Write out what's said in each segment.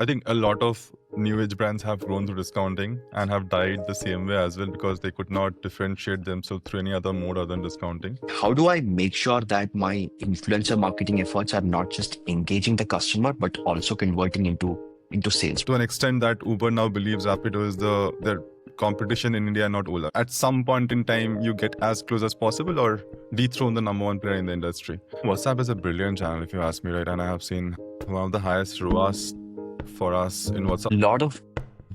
I think a lot of new age brands have grown through discounting and have died the same way as well because they could not differentiate themselves through any other mode other than discounting. How do I make sure that my influencer marketing efforts are not just engaging the customer, but also converting into sales? To an extent that Uber now believes Rapido is their competition in India, not Ola. At some point in time, you get as close as possible or dethrone the number one player in the industry. WhatsApp is a brilliant channel, if you ask me, right? And I have seen one of the highest ROAS for us in WhatsApp. A lot of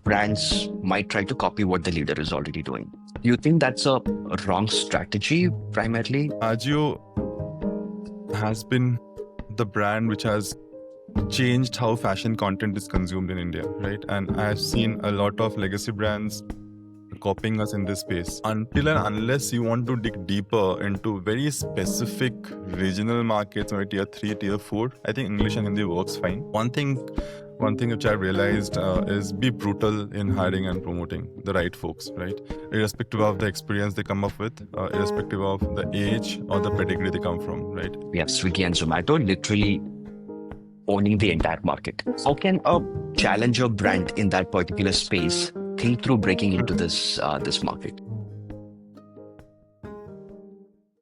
brands might try to copy what the leader is already doing. Do you think that's a wrong strategy primarily? Ajio has been the brand which has changed how fashion content is consumed in India, right? And I've seen a lot of legacy brands copying us in this space. Until and unless you want to dig deeper into very specific regional markets, or tier 3, tier 4, I think English and Hindi works fine. One thing which I've realized is be brutal in hiring and promoting the right folks, right? Irrespective of the experience they come up with, irrespective of the age or the pedigree they come from, right? We have Swiggy and Zomato literally owning the entire market. How can a challenger brand in that particular space think through breaking into this market?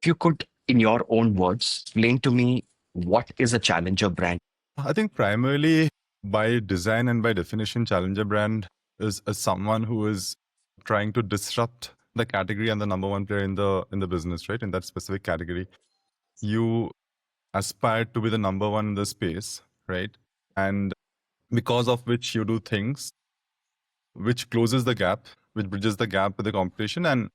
If you could, in your own words, explain to me what is a challenger brand? I think primarily by design and by definition, challenger brand is someone who is trying to disrupt the category and the number one player in the business, right? In that specific category, you aspire to be the number one in the space, right? And because of which you do things which closes the gap, which bridges the gap with the competition, and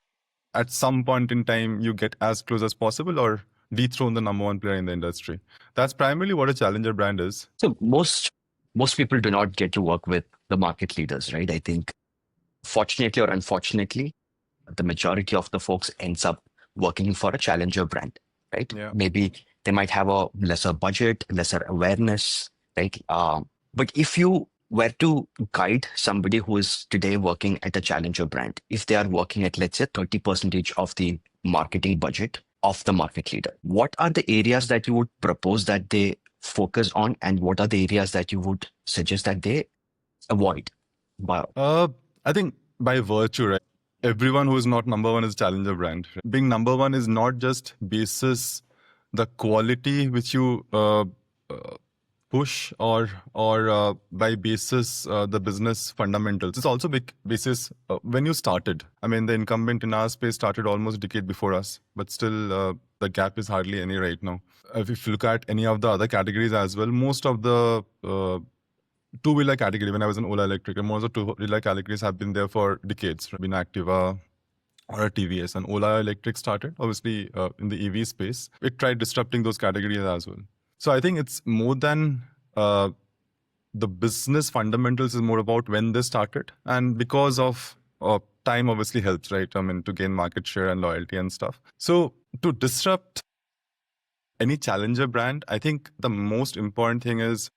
at some point in time you get as close as possible or dethrone the number one player in the industry. That's primarily what a challenger brand is. So most people do not get to work with the market leaders, right? I think fortunately or unfortunately, the majority of the folks ends up working for a challenger brand, right? Yeah. Maybe they might have a lesser budget, lesser awareness, right? But if you were to guide somebody who is today working at a challenger brand, if they are working at, let's say, 30% of the marketing budget of the market leader, what are the areas that you would propose that they focus on, and what are the areas that you would suggest that they avoid? I think by virtue, right? Everyone who is not number one is a challenger brand. Being number one is not just basis the quality which you push or by basis the business fundamentals. It's also big basis when you started. I mean, the incumbent in our space started almost a decade before us, but still the gap is hardly any right now. If you look at any of the other categories as well, most of the two-wheeler category, when I was in Ola Electric, and most of the two-wheeler categories have been there for decades. Been Activa or a TVS, and Ola Electric started obviously in the EV space. It tried disrupting those categories as well. So I think it's more than the business fundamentals, is more about when they started, and because of time obviously helps, right? I mean, to gain market share and loyalty and stuff. So to disrupt any challenger brand, I think the most important thing is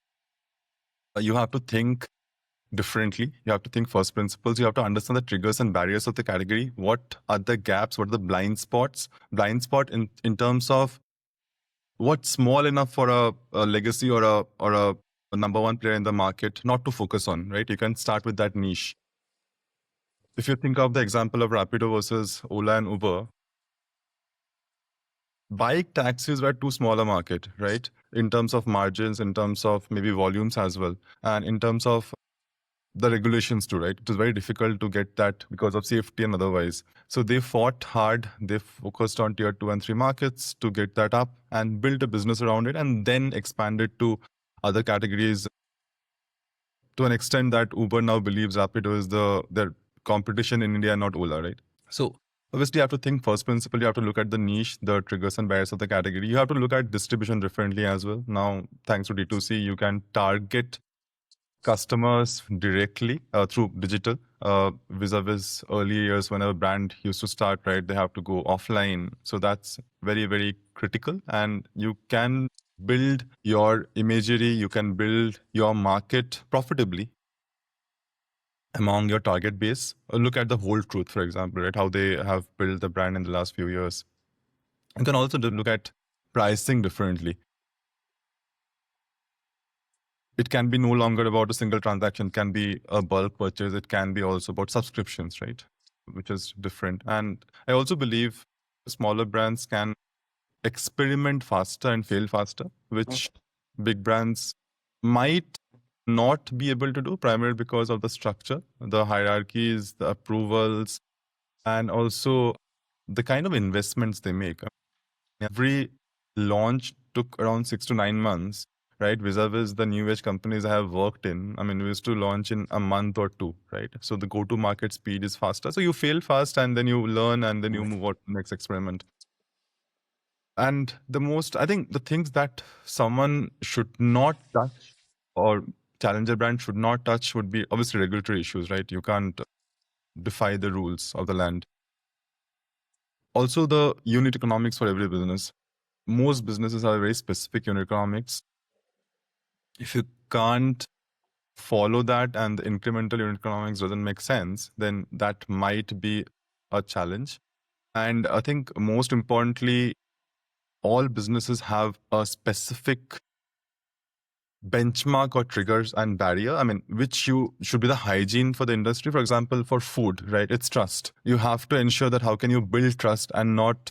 you have to think differently. You have to think first principles. You have to understand the triggers and barriers of the category. What are the gaps? What are the blind spots? Blind spot in terms of what's small enough for a legacy or a number one player in the market not to focus on, right? You can start with that niche. If you think of the example of Rapido versus Ola and Uber, bike taxis were too small a market, right? In terms of margins, in terms of maybe volumes as well, and in terms of the regulations too, right? It was very difficult to get that because of safety and otherwise. So they fought hard. They focused on tier 2 and 3 markets to get that up and build a business around it, and then expanded to other categories to an extent that Uber now believes Rapido is their competition in India, not Ola, right? So obviously you have to think first principle. You have to look at the niche, the triggers and barriers of the category. You have to look at distribution differently as well. Now, thanks to D2C, you can target customers directly through digital, vis-a-vis early years when a brand used to start, right? They have to go offline. So that's very, very critical. And you can build your imagery, you can build your market profitably among your target base. Look at the Whole Truth, for example, right? How they have built the brand in the last few years. You can also look at pricing differently. it can be no longer about a single transaction, it can be a bulk purchase, it can be also about subscriptions, right? Which is different. And I also believe smaller brands can experiment faster and fail faster, which big brands might not be able to do, primarily because of the structure, the hierarchies, the approvals, and also the kind of investments they make. Every launch took around 6 to 9 months, right? Vis-a-vis the new age companies I have worked in. I mean, we used to launch in a month or two, right? So the go-to market speed is faster. So you fail fast and then you learn and then you move on to the next experiment. And I think the things that someone should not touch or challenger brand should not touch would be obviously regulatory issues, right? You can't defy the rules of the land. Also, the unit economics for every business. Most businesses have very specific unit economics. If you can't follow that and the incremental unit economics doesn't make sense, then that might be a challenge. And I think most importantly, all businesses have a specific benchmark or triggers and barrier. I mean, which you should be the hygiene for the industry. For example, for food, right? It's trust. You have to ensure that how can you build trust and not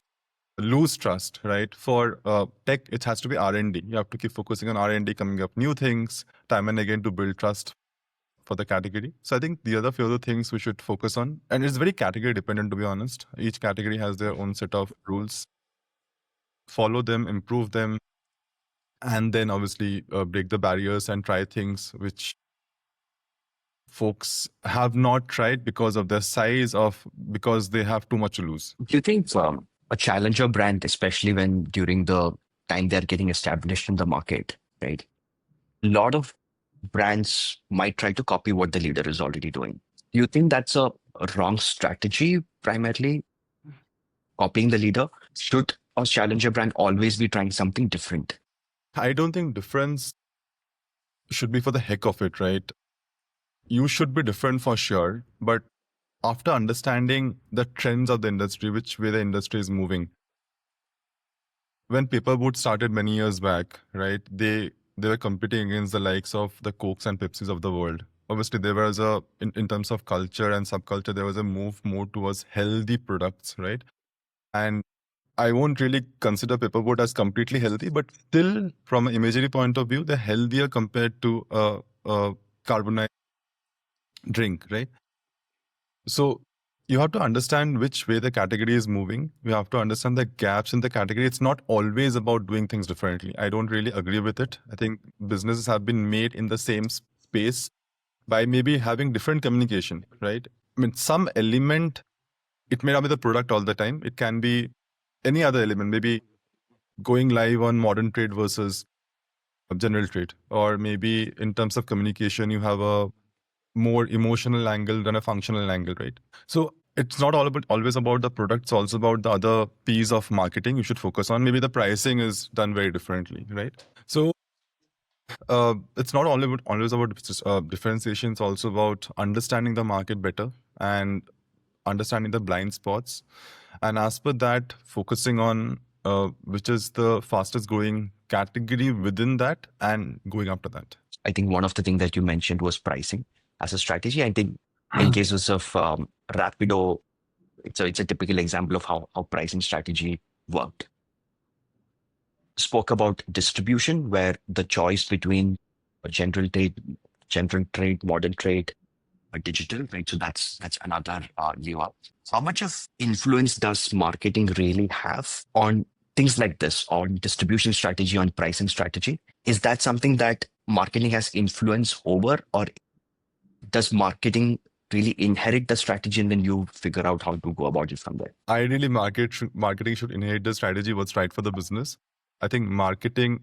lose trust, right? For tech, it has to be R&D. You have to keep focusing on R&D, coming up new things time and again to build trust for the category. So I think the other few other things we should focus on, and it's very category dependent, to be honest. Each category has their own set of rules. Follow them, improve them, and then obviously break the barriers and try things which folks have not tried because of their size, because they have too much to lose. Do you think a challenger brand, especially when during the time they're getting established in the market, right? A lot of brands might try to copy what the leader is already doing. Do you think that's a wrong strategy, primarily copying the leader? Should a challenger brand always be trying something different? I don't think difference should be for the heck of it, right? You should be different for sure, but after understanding the trends of the industry, which way the industry is moving, when paper boat started many years back, right, they were competing against the likes of the Cokes and Pepsis of the world. Obviously, there was in terms of culture and subculture, there was a move more towards healthy products, right? And I won't really consider paperboat as completely healthy, but still, from an imagery point of view, they're healthier compared to a carbonized drink, right? So you have to understand which way the category is moving. You have to understand the gaps in the category. It's not always about doing things differently. I don't really agree with it. I think businesses have been made in the same space by maybe having different communication, right? I mean, some element, it may not be the product all the time. It can be any other element, maybe going live on modern trade versus general trade, or maybe in terms of communication, you have a more emotional angle than a functional angle, right? So it's not always about the product. It's also about the other piece of marketing you should focus on. Maybe the pricing is done very differently, right? So it's not always about differentiation. It's also about understanding the market better and understanding the blind spots. And as per that, focusing on which is the fastest growing category within that and going after that. I think one of the things that you mentioned was pricing as a strategy. I think in cases of Rapido, it's a typical example of how pricing strategy worked. Spoke about distribution, where the choice between a general trade, modern trade, or digital, right? So that's another lever. How much of influence does marketing really have on things like this, on distribution strategy, on pricing strategy? Is that something that marketing has influence over, or does marketing really inherit the strategy and then you figure out how to go about it from there? Ideally, marketing should inherit the strategy, what's right for the business. I think marketing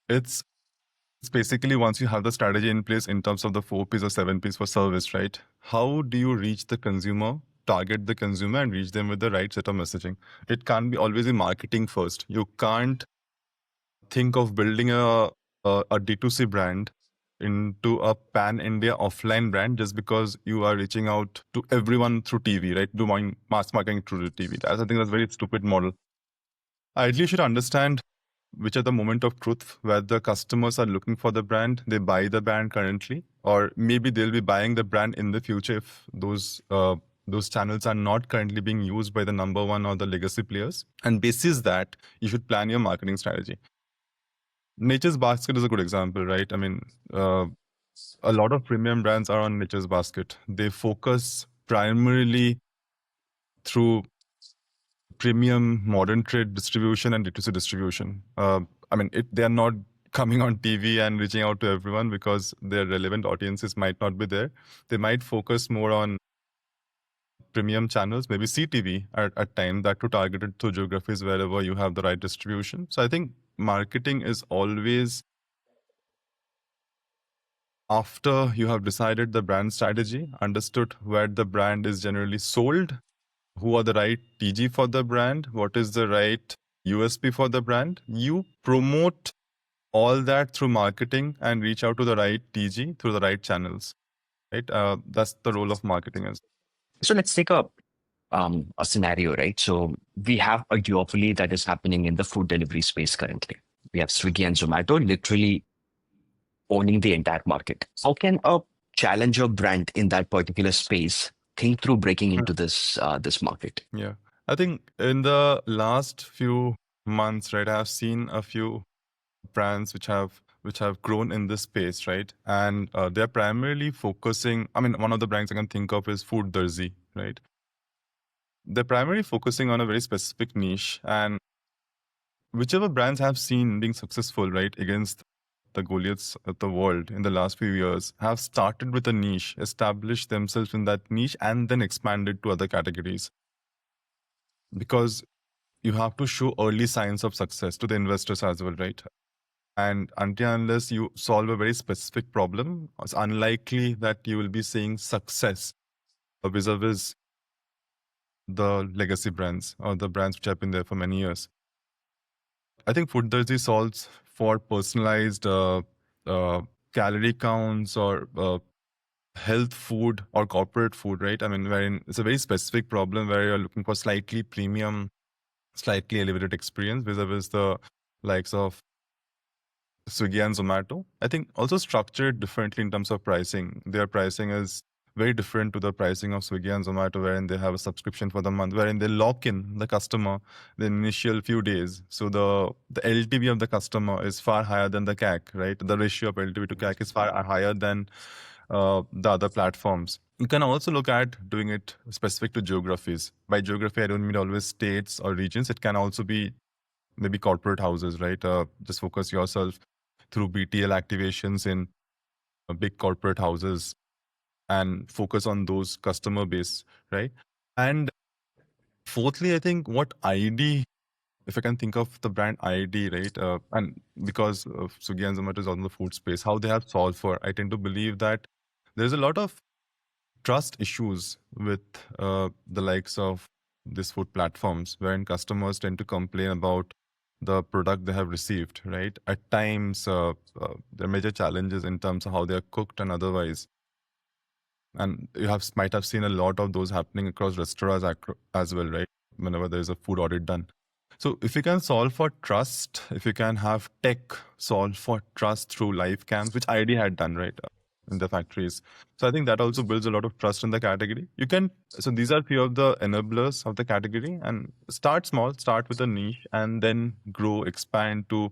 it's basically once you have the strategy in place in terms of the 4Ps or 7Ps for service, right? How do you reach the consumer, target the consumer, and reach them with the right set of messaging? It can't be always in marketing first. You can't think of building a D2C brand into a pan-India offline brand just because you are reaching out to everyone through TV, right? Doing mass marketing through the TV. I think that's a very stupid model. Ideally, you should understand which are the moment of truth where the customers are looking for the brand, they buy the brand currently, or maybe they'll be buying the brand in the future if those channels are not currently being used by the number one or the legacy players. And basis that, you should plan your marketing strategy. Nature's Basket is a good example, right? I mean, a lot of premium brands are on Nature's Basket. They focus primarily through premium modern trade distribution and D2C distribution. I mean, they are not coming on TV and reaching out to everyone because their relevant audiences might not be there. They might focus more on premium channels, maybe CTV at times, that to target it to geographies wherever you have the right distribution. So I think marketing is always after you have decided the brand strategy, understood where the brand is generally sold, who are the right TG for the brand, what is the right USP for the brand. You promote all that through marketing and reach out to the right TG through the right channels, right? That's the role of marketing. So let's take a scenario, right? So we have a duopoly that is happening in the food delivery space currently. We have Swiggy and Zomato literally owning the entire market. How can a challenger brand in that particular space think through breaking into this market? Yeah, I think in the last few months, right, I have seen a few brands which have grown in this space, right? And they're primarily focusing. I mean, one of the brands I can think of is Food Darzi, right? They're primarily focusing on a very specific niche, and whichever brands have seen being successful, right, against the Goliaths of the world in the last few years, have started with a niche, established themselves in that niche, and then expanded to other categories. Because you have to show early signs of success to the investors as well, right? And until unless you solve a very specific problem, it's unlikely that you will be seeing success vis-a-vis the legacy brands or the brands which have been there for many years. I think Food Darzi solves for personalized calorie counts or health food or corporate food, right? I mean, wherein it's a very specific problem where you're looking for slightly premium, slightly elevated experience vis-a-vis the likes of Swiggy and Zomato. I think also structured differently in terms of pricing. Their pricing is very different to the pricing of Swiggy and Zomato, wherein they have a subscription for the month, wherein they lock in the customer the initial few days. So the LTV of the customer is far higher than the CAC, right? The ratio of LTV to CAC is far higher than the other platforms. You can also look at doing it specific to geographies. By geography, I don't mean always states or regions. It can also be maybe corporate houses, right? Just focus yourself through BTL activations in big corporate houses and focus on those customer base, right? And fourthly, I think what ID, if I can think of the brand ID, right? And because Swiggy and Zomato is on the food space, how they have solved for, I tend to believe that there's a lot of trust issues with the likes of these food platforms, wherein customers tend to complain about the product they have received, right? At times, there are major challenges in terms of how they are cooked and otherwise. And might have seen a lot of those happening across restaurants as well, right? Whenever there's a food audit done. So if you can solve for trust, if you can have tech solve for trust through live cams, which ID had done, right, in the factories. So I think that also builds a lot of trust in the category. So these are few of the enablers of the category, and start small, start with a niche, and then grow, expand to,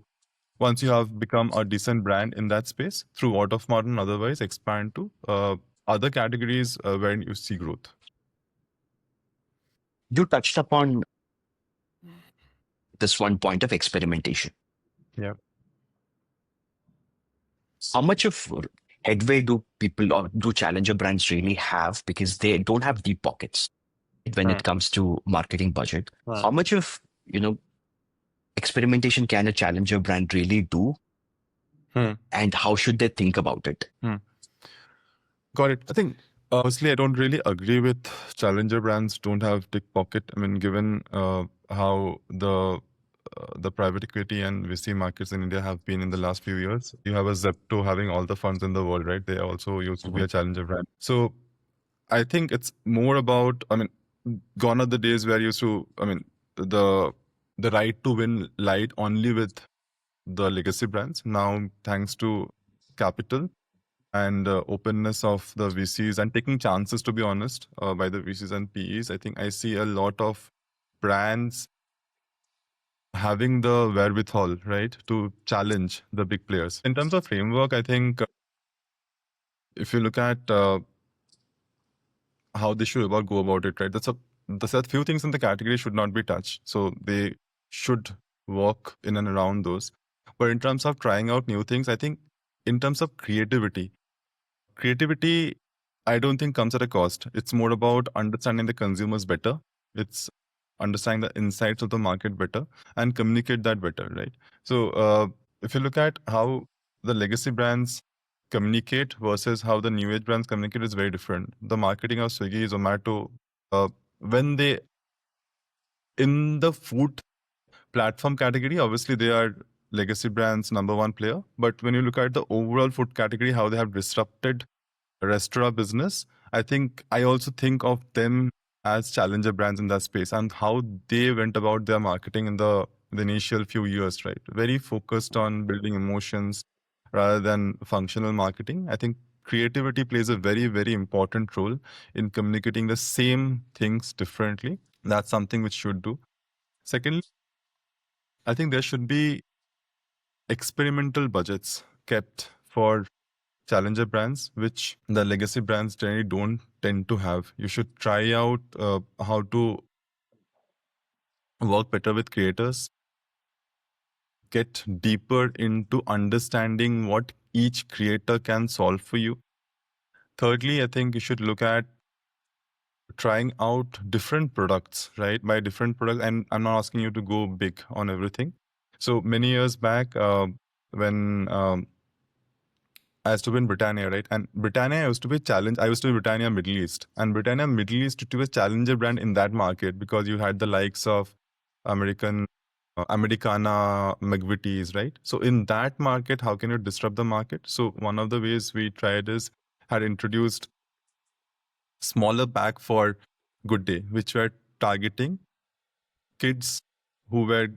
once you have become a decent brand in that space, through word of mouth and otherwise, expand to other categories where you see growth. You touched upon this one point of experimentation. Yeah. How much of headway do people or do challenger brands really have, because they don't have deep pockets when it comes to marketing budget? How much of experimentation can a challenger brand really do, and how should they think about it? Got it. I think firstly, I don't really agree with challenger brands don't have deep pocket. I mean, given how the private equity and VC markets in India have been in the last few years, you have a Zepto having all the funds in the world, right? They also used to be a challenger brand. So I think it's more about, I mean, gone are the days where you used to, I mean, the right to win lied only with the legacy brands. Now, thanks to capital and openness of the VCs and taking chances, to be honest, by the VCs and PEs, I think I see a lot of brands having the wherewithal, right, to challenge the big players. In terms of framework, I think if you look at how they should go about it, right, there's a few things in the category should not be touched. So they should work in and around those. But in terms of trying out new things, I think in terms of creativity, I don't think comes at a cost. It's more about understanding the consumers better. It's understanding the insights of the market better and communicate that better, right? So if you look at how the legacy brands communicate versus how the new age brands communicate is very different. The marketing of Swiggy, Zomato, when they in the food platform category, obviously they are legacy brands number one player. But when you look at the overall food category, how they have disrupted restaurant business, I think I also think of them as challenger brands in that space and how they went about their marketing in the initial few years, right? Very focused on building emotions rather than functional marketing. I think creativity plays a very, very important role in communicating the same things differently. That's something which should do. Secondly, I think there should be experimental budgets kept for challenger brands, which the legacy brands generally don't tend to have. You should try out how to work better with creators, get deeper into understanding what each creator can solve for you. Thirdly, I think you should look at trying out different products, right? By different products, and I'm not asking you to go big on everything. So many years back, when I used to be in Britannia, right? And Britannia used to be challenge. I used to be Britannia Middle East, and Britannia Middle East used to be a challenger brand in that market because you had the likes of American, Americana, McVitie's, right? So in that market, how can you disrupt the market? So one of the ways we tried is had introduced smaller pack for Good Day, which were targeting kids who were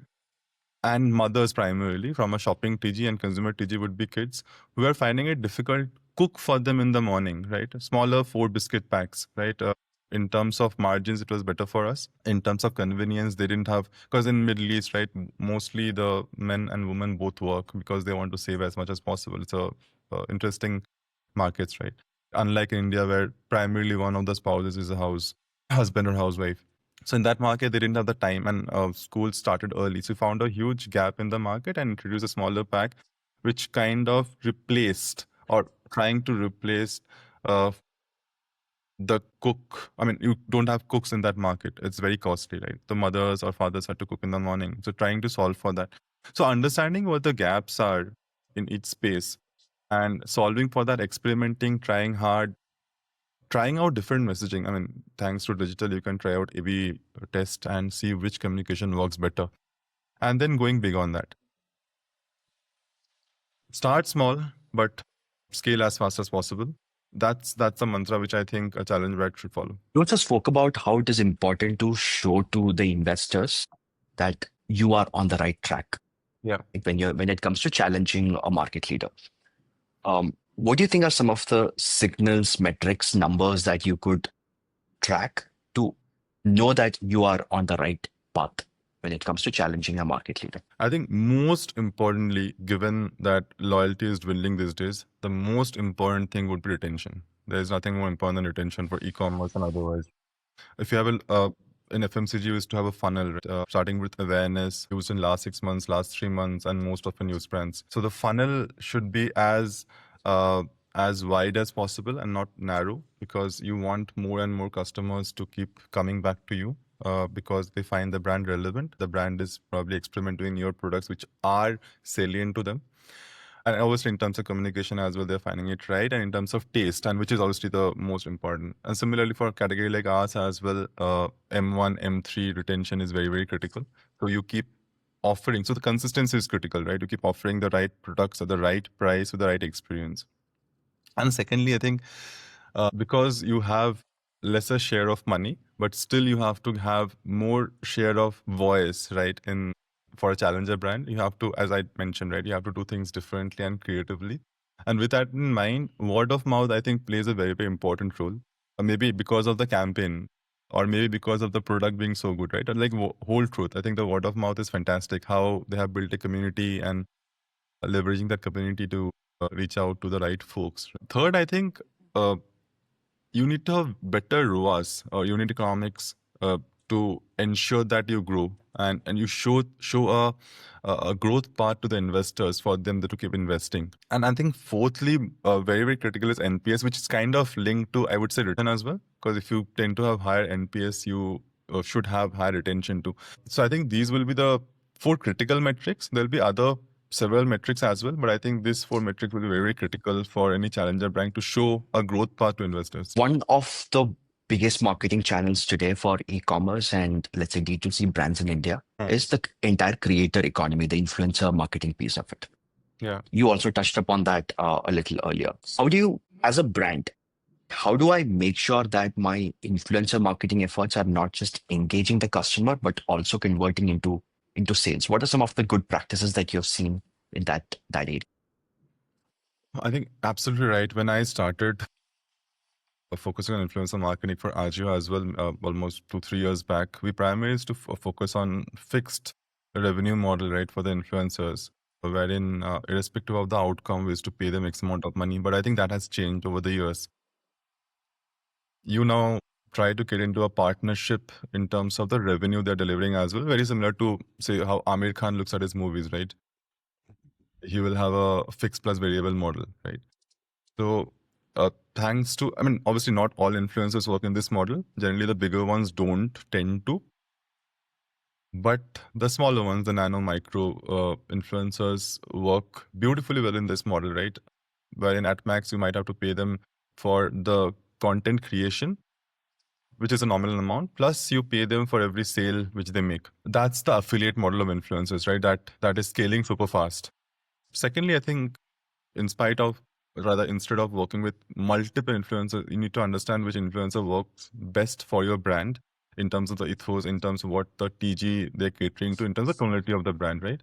and mothers primarily from a shopping TG and consumer TG would be kids who are finding it difficult cook for them in the morning, right? Smaller 4 biscuit packs, right? In terms of margins, it was better for us. In terms of convenience, they didn't have, because in Middle East, right, mostly the men and women both work because they want to save as much as possible. It's a interesting markets, right? Unlike in India, where primarily one of the spouses is a husband or housewife. So in that market, they didn't have the time, and schools started early. So we found a huge gap in the market and introduced a smaller pack, which kind of replaced or trying to replace the cook. I mean, you don't have cooks in that market. It's very costly, right? The mothers or fathers had to cook in the morning. So trying to solve for that. So understanding what the gaps are in each space and solving for that, experimenting, trying hard, trying out different messaging. I mean, thanks to digital, you can try out A/B test and see which communication works better, and then going big on that. Start small, but scale as fast as possible. That's a mantra which I think a challenge brand should follow. You also spoke about how it is important to show to the investors that you are on the right track. Yeah. When it comes to challenging a market leader. What do you think are some of the signals, metrics, numbers that you could track to know that you are on the right path when it comes to challenging a market leader? I think most importantly, given that loyalty is dwindling these days, the most important thing would be retention. There's nothing more important than retention for e-commerce and otherwise. If you have in FMCG, you used to have a funnel, right? Starting with awareness, used in last 6 months, last 3 months, and most often news brands. So the funnel should be as wide as possible and not narrow, because you want more and more customers to keep coming back to you because they find the brand relevant. The brand is probably experimenting your products which are salient to them. And obviously, in terms of communication as well, they're finding it right. And in terms of taste, and which is obviously the most important. And similarly, for a category like ours as well, M1, M3 retention is very, very critical. So you keep offering. So the consistency is critical, right? You keep offering the right products at the right price with the right experience. And secondly, I think because you have lesser share of money, but still you have to have more share of voice, right, in for a challenger brand, you have to, as I mentioned, right, you have to do things differently and creatively. And with that in mind, word of mouth, I think, plays a very, very important role. Maybe because of the campaign, or maybe because of the product being so good, right? Or like whole truth. I think the word of mouth is fantastic. How they have built a community and leveraging that community to reach out to the right folks. Third, I think uh, you need to have better ROAS or unit economics to ensure that you grow, and you show a growth path to the investors for them to keep investing. And I think fourthly, very, very critical is NPS, which is kind of linked to, I would say, return as well. Because if you tend to have higher NPS, you should have higher retention too. So I think these will be the four critical metrics. There'll be other several metrics as well, but I think these four metrics will be very, very critical for any challenger brand to show a growth path to investors. One of the biggest marketing channels today for e-commerce and let's say D2C brands in India is the entire creator economy, the influencer marketing piece of it. Yeah. You also touched upon that a little earlier. How do you, as a brand, how do I make sure that my influencer marketing efforts are not just engaging the customer, but also converting into sales? What are some of the good practices that you've seen in that area? I think absolutely right. When I started focusing on influencer marketing for Ajio as well, almost 2-3 years back, we primarily used to focus on fixed revenue model, right, for the influencers, wherein irrespective of the outcome, we used to pay them X amount of money. But I think that has changed over the years. You now try to get into a partnership in terms of the revenue they're delivering as well. Very similar to, say, how Amir Khan looks at his movies, right? He will have a fixed plus variable model, right? So, thanks to, I mean, obviously not all influencers work in this model. Generally, the bigger ones don't tend to. But the smaller ones, the nano micro influencers, work beautifully well in this model, right? Wherein at max, you might have to pay them for the content creation, which is a nominal amount, plus you pay them for every sale which they make. That's the affiliate model of influencers, right? That is scaling super fast. Secondly, I think instead of working with multiple influencers, you need to understand which influencer works best for your brand in terms of the ethos, in terms of what the TG they're catering to, in terms of tonality of the brand, right?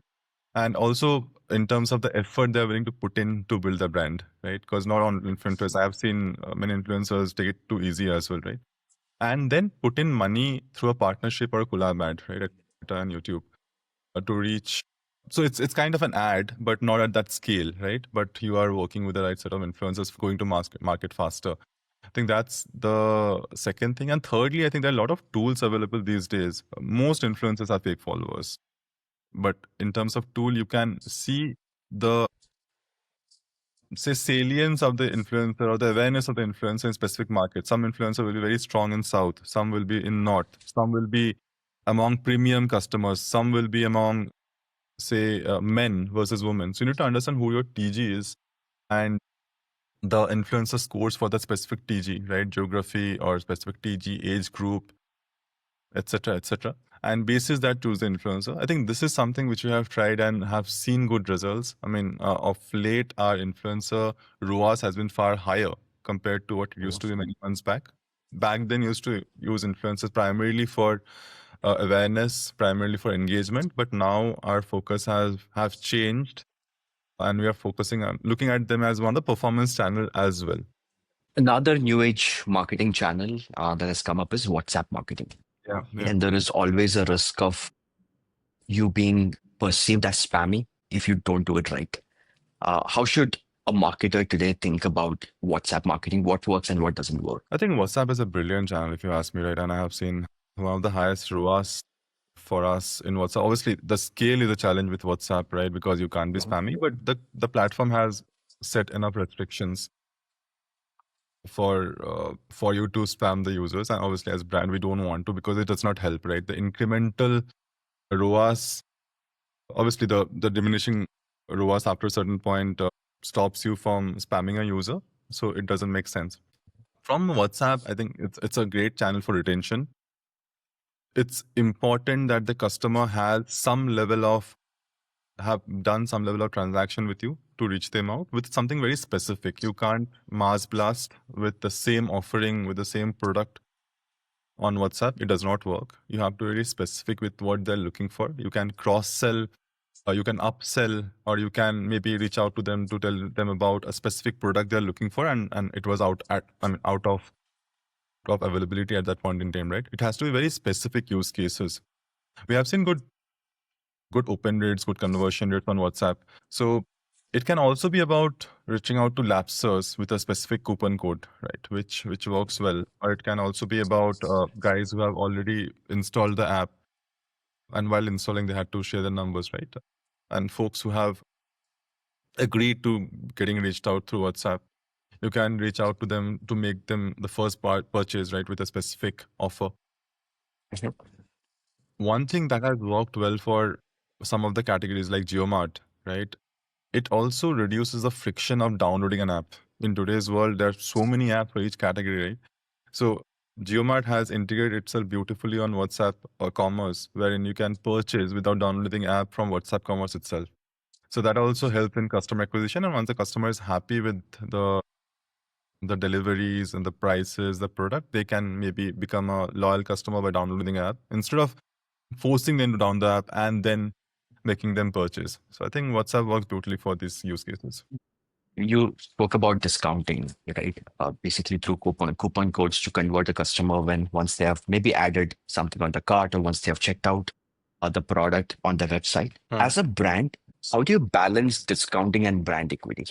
And also in terms of the effort they're willing to put in to build the brand, right? Because not all influencers, I have seen many influencers take it too easy as well, right? And then put in money through a partnership or a collab ad, right, at Twitter and YouTube to reach. So it's kind of an ad, but not at that scale, right? But you are working with the right set of influencers going to market faster. I think that's the second thing. And thirdly, I think there are a lot of tools available these days. Most influencers are fake followers. But in terms of tool, you can see the, say, salience of the influencer or the awareness of the influencer in specific markets. Some influencer will be very strong in South, some will be in North, some will be among premium customers, some will be among, say, men versus women. So you need to understand who your TG is and the influencer scores for that specific TG, right? Geography or specific TG, age group, etc., etc. And basis that, choose the influencer. I think this is something which we have tried and have seen good results. I mean, of late, our influencer ROAS has been far higher compared to what it used to be many months back. Back then, used to use influencers primarily for awareness, primarily for engagement, but now our focus have changed, and we are focusing on looking at them as one of the performance channel as well. Another new age marketing channel that has come up is WhatsApp marketing. Yeah. And there is always a risk of you being perceived as spammy if you don't do it right. How should a marketer today think about WhatsApp marketing? What works and what doesn't work? I think WhatsApp is a brilliant channel, if you ask me, right? And I have seen one of the highest ROAS for us in WhatsApp. Obviously, the scale is a challenge with WhatsApp, right? Because you can't be spammy, but the platform has set enough restrictions for you to spam the users. And obviously, as brand, we don't want to, because it does not help, right? The incremental ROAS, obviously, the diminishing ROAS after a certain point stops you from spamming a user. So it doesn't make sense. From WhatsApp, I think it's a great channel for retention. It's important that the customer has have done some level of transaction with you to reach them out with something very specific. You can't mass blast with the same offering, with the same product on WhatsApp, it does not work. You have to be very specific with what they're looking for. You can cross sell, or you can upsell, or you can maybe reach out to them to tell them about a specific product they're looking for, and it was out of availability at that point in time, right? It has to be very specific use cases. We have seen good open rates, good conversion rates on WhatsApp. So it can also be about reaching out to lapsers with a specific coupon code, right? Which works well. Or it can also be about guys who have already installed the app, and while installing, they had to share the numbers, right? And folks who have agreed to getting reached out through WhatsApp, you can reach out to them to make them the first purchase, right, with a specific offer. Mhm. One thing that has worked well for some of the categories like GeoMart, right? It also reduces the friction of downloading an app. In today's world, there are so many apps for each category, right? So GeoMart has integrated itself beautifully on WhatsApp or commerce, wherein you can purchase without downloading the app from WhatsApp commerce itself. So that also helps in customer acquisition. And once the customer is happy with the deliveries and the prices, the product, they can maybe become a loyal customer by downloading the app instead of forcing them to download the app and then making them purchase. So I think WhatsApp works beautifully for these use cases. You spoke about discounting, right? Basically through coupon codes to convert a customer when once they have maybe added something on the cart or once they have checked out the product on the website. As a brand, how do you balance discounting and brand equity?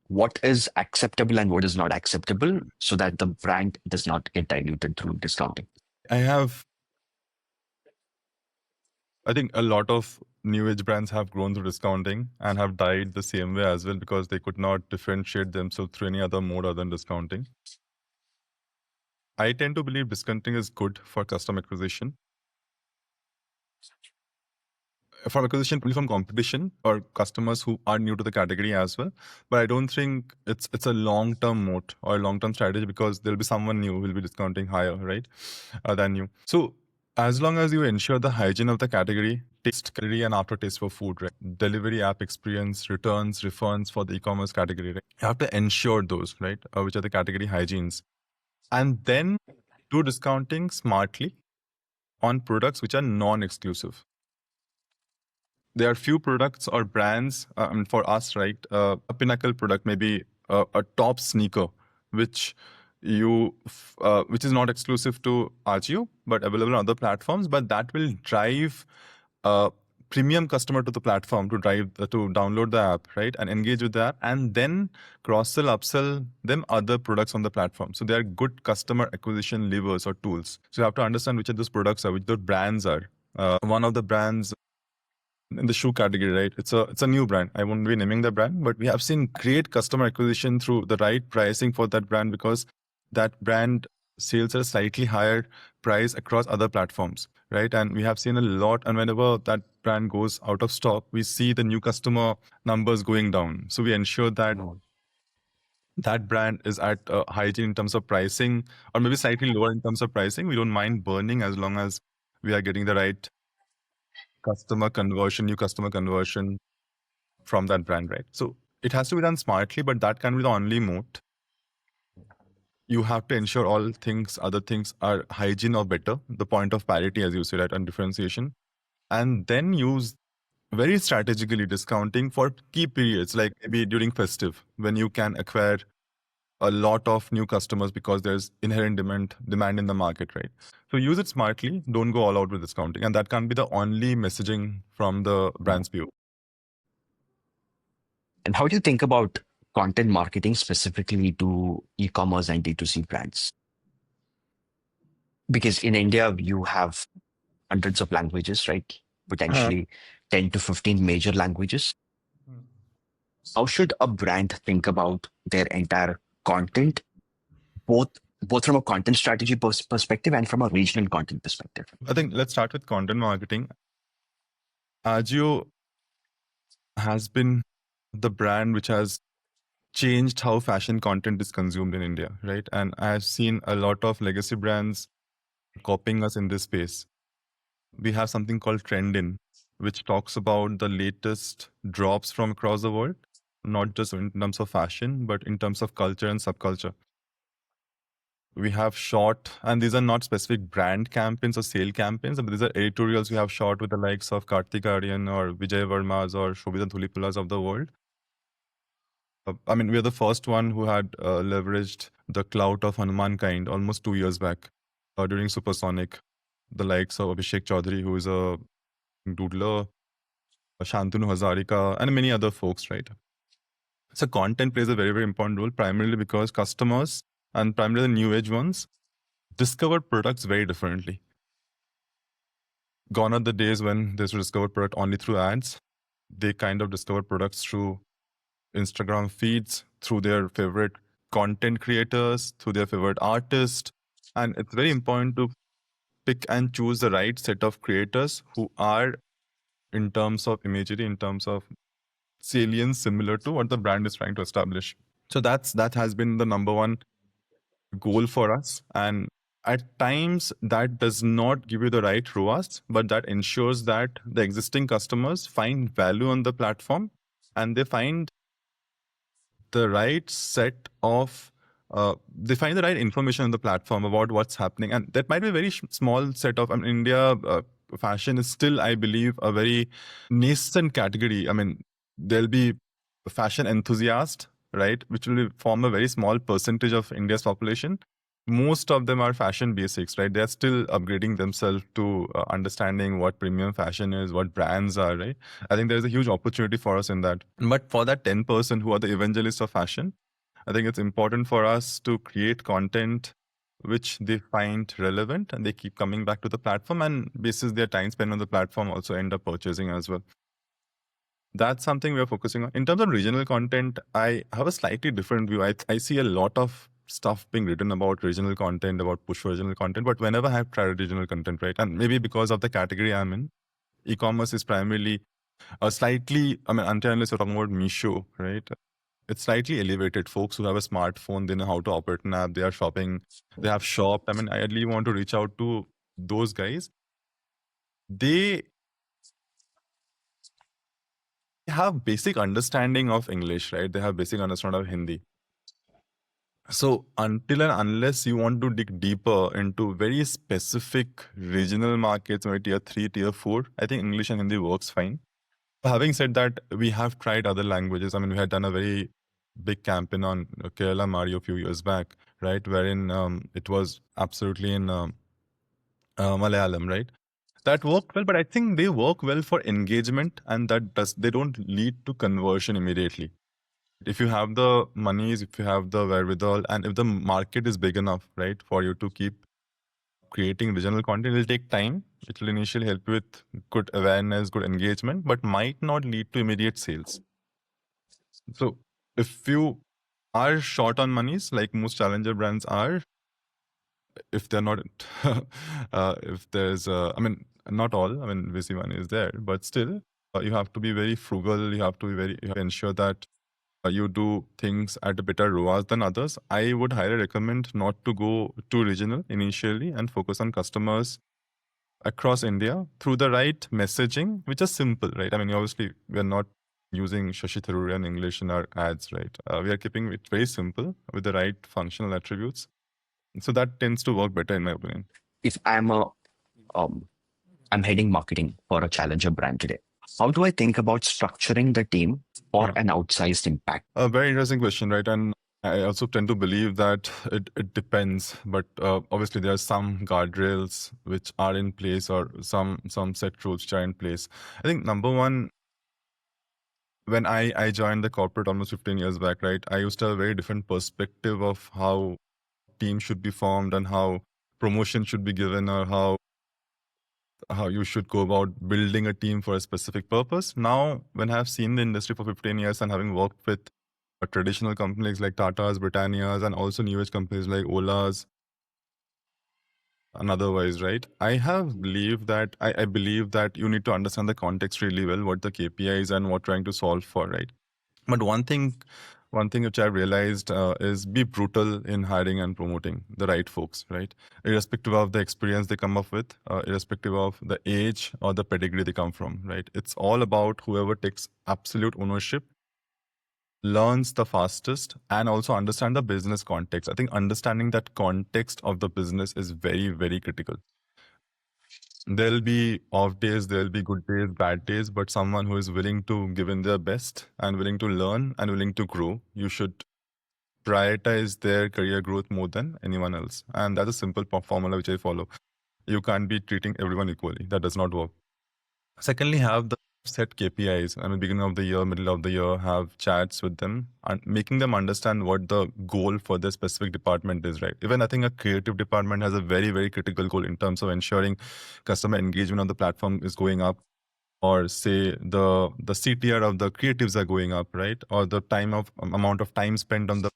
What is acceptable and what is not acceptable so that the brand does not get diluted through discounting? I think a lot of new age brands have grown through discounting and have died the same way as well because they could not differentiate themselves through any other mode other than discounting. I tend to believe discounting is good for customer acquisition. From acquisition, only from competition or customers who are new to the category as well. But I don't think it's a long-term moat or a long-term strategy because there'll be someone new who will be discounting higher, right, than you. So as long as you ensure the hygiene of the category, taste category and aftertaste for food, right? Delivery app experience, returns, refunds for the e-commerce category, right? You have to ensure those, right? Which are the category hygienes. And then do discounting smartly on products which are non-exclusive. There are few products or brands, for us, right? A pinnacle product, maybe a top sneaker, which which is not exclusive to Ajio, but available on other platforms. But that will drive a premium customer to the platform to download the app, right, and engage with the app, and then cross sell, upsell them other products on the platform. So they are good customer acquisition levers or tools. So you have to understand which of those products are, which those brands are. One of the brands in the shoe category, right? It's a new brand. I won't be naming the brand, but we have seen great customer acquisition through the right pricing for that brand because that brand sales at a slightly higher price across other platforms, right? And we have seen a lot. And whenever that brand goes out of stock, we see the new customer numbers going down. So we ensure that that brand is at hygiene in terms of pricing, or maybe slightly lower in terms of pricing. We don't mind burning as long as we are getting the right new customer conversion from that brand, right? So it has to be done smartly, but that can be the only moat. You have to ensure other things are hygiene or better, the point of parity, as you say, right, and differentiation. And then use very strategically discounting for key periods, like maybe during festive, when you can acquire a lot of new customers because there's inherent demand in the market, right? So use it smartly, don't go all out with discounting. And that can be the only messaging from the brand's view. And how do you think about content marketing specifically to e-commerce and D2C brands? Because in India, you have hundreds of languages, right? Potentially 10 to 15 major languages. How should a brand think about their entire content, both from a content strategy perspective and from a regional content perspective? I think let's start with content marketing. Ajio has been the brand which has changed how fashion content is consumed in India, right? And I've seen a lot of legacy brands copying us in this space. We have something called Trendin, which talks about the latest drops from across the world, not just in terms of fashion, but in terms of culture and subculture. We have shot, and these are not specific brand campaigns or sale campaigns, but these are editorials we have shot with the likes of Kartik Aaryan or Vijay Verma's or Shobhita Dhulipalas of the world. I mean, we are the first one who had leveraged the clout of Hanuman kind almost 2 years back during Supersonic. The likes of Abhishek Chaudhary, who is a doodler, Shantanu Hazarika, and many other folks, right? So content plays a very, very important role, primarily because customers, and primarily the new age ones, discover products very differently. Gone are the days when they discover product only through ads. They kind of discover products through Instagram feeds, through their favorite content creators, through their favorite artist. And it's very important to pick and choose the right set of creators who are, in terms of imagery, in terms of salience, similar to what the brand is trying to establish. So that has been the number one goal for us. And at times that does not give you the right ROAS, but that ensures that the existing customers find value on the platform and they find the right set of they find the right information on the platform about what's happening. And that might be a very small set of, I mean, India, fashion is still, I believe, a very nascent category. I mean, there'll be fashion enthusiasts, right, which will form a very small percentage of India's population. Most of them are fashion basics, right? They're still upgrading themselves to understanding what premium fashion is, what brands are, right? I think there's a huge opportunity for us in that. But for that 10% who are the evangelists of fashion, I think it's important for us to create content which they find relevant and they keep coming back to the platform, and basis their time spent on the platform also end up purchasing as well. That's something we are focusing on. In terms of regional content, I have a slightly different view. I see a lot of stuff being written about regional content, about push for regional content, but whenever I have tried regional content, right, and maybe because of the category I'm in, e-commerce is primarily a slightly, I mean, until unless you're talking about Misho, right? It's slightly elevated. Folks who have a smartphone, they know how to operate an app, they are shopping, they have shopped. I mean, I really want to reach out to those guys. They have basic understanding of English, right? They have basic understanding of Hindi. So until and unless you want to dig deeper into very specific regional markets, maybe tier 3, tier 4, I think English and Hindi works fine. Having said that, we have tried other languages. I mean, we had done a very big campaign on Kerala Mario a few years back, right? Wherein it was absolutely in Malayalam, right? That worked well, but I think they work well for engagement, and they don't lead to conversion immediately. If you have the monies, if you have the wherewithal, and if the market is big enough, right, for you to keep creating regional content, it'll take time. It will initially help you with good awareness, good engagement, but might not lead to immediate sales. So if you are short on monies, like most challenger brands are, if they're not, if there's, I mean, not all, I mean, VC money is there, but still, you have to be very frugal. You have to ensure that you do things at a better ROAS than others. I would highly recommend not to go too regional initially and focus on customers across India through the right messaging, which is simple, right? I mean, obviously, we are not using Shashi Tharoorian English in our ads, right? We are keeping it very simple with the right functional attributes. So that tends to work better, in my opinion. If I'm heading marketing for a challenger brand today, how do I think about structuring the team for an outsized impact? A very interesting question, right? And I also tend to believe that it depends, but obviously there are some guardrails which are in place, or some set rules which are in place. I think number one, when I joined the corporate almost 15 years back, right, I used to have a very different perspective of how teams should be formed and how promotion should be given, or how you should go about building a team for a specific purpose. Now, when I've seen the industry for 15 years and having worked with traditional companies like Tata's, Britannia's, and also new age companies like Ola's and otherwise, right? I believe that you need to understand the context really well, what the KPIs and what trying to solve for, right? But one thing which I realized is be brutal in hiring and promoting the right folks, right? Irrespective of the experience they come up with, irrespective of the age or the pedigree they come from, right? It's all about whoever takes absolute ownership learns the fastest and also understand the business context. I think understanding that context of the business is very, very critical. There'll be off days, there'll be good days, bad days, but someone who is willing to give in their best and willing to learn and willing to grow, you should prioritize their career growth more than anyone else. And that's a simple formula which I follow. You can't be treating everyone equally. That does not work. Secondly, have the set KPIs. I mean, beginning of the year, middle of the year, have chats with them and making them understand what the goal for their specific department is, right? Even I think a creative department has a very, very critical goal in terms of ensuring customer engagement on the platform is going up, or say the CTR of the creatives are going up, right? Or the amount of time spent on the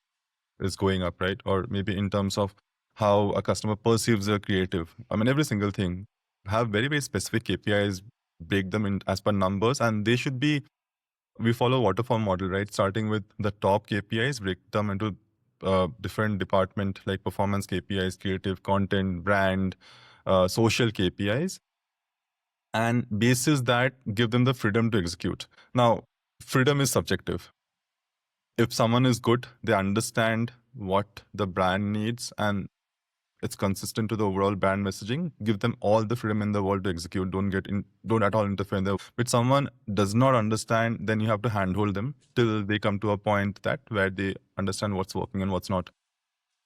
is going up, right? Or maybe in terms of how a customer perceives a creative. I mean, every single thing. Have very, very specific KPIs, break them in as per numbers, and they should be, we follow waterfall model, right? Starting with the top KPIs, break them into different department like performance KPIs, creative, content, brand, social KPIs, and basis that give them the freedom to execute. Now, freedom is subjective. If someone is good, they understand what the brand needs and it's consistent to the overall brand messaging, give them all the freedom in the world to execute. Don't at all interfere in there. If someone does not understand, then you have to handhold them till they come to a point that where they understand what's working and what's not.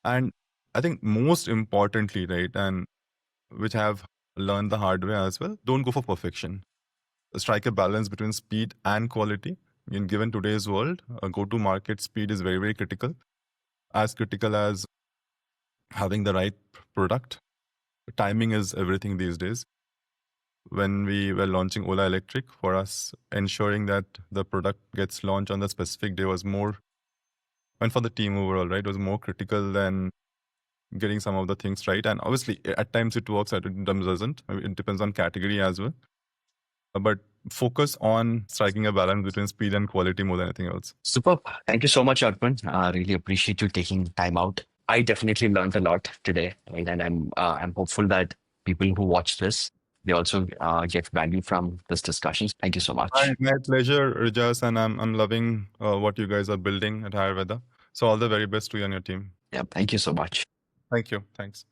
And I think most importantly, right, and which I have learned the hard way as well, don't go for perfection. Strike a balance between speed and quality. In given today's world, go-to-market speed is very, very critical. As critical as having the right product. Timing is everything these days. When we were launching Ola Electric, for us, ensuring that the product gets launched on the specific day was more, and for the team overall, right, was more critical than getting some of the things right. And obviously, at times it works, at times doesn't. I mean, it depends on category as well. But focus on striking a balance between speed and quality more than anything else. Superb. Thank you so much, Arpan. I really appreciate you taking time out. I definitely learned a lot today, right? And I'm hopeful that people who watch this, they also get value from this discussion. Thank you so much. My pleasure, Rijas, and I'm loving what you guys are building at Ayurveda. So all the very best to you and your team. Yeah, thank you so much. Thank you. Thanks.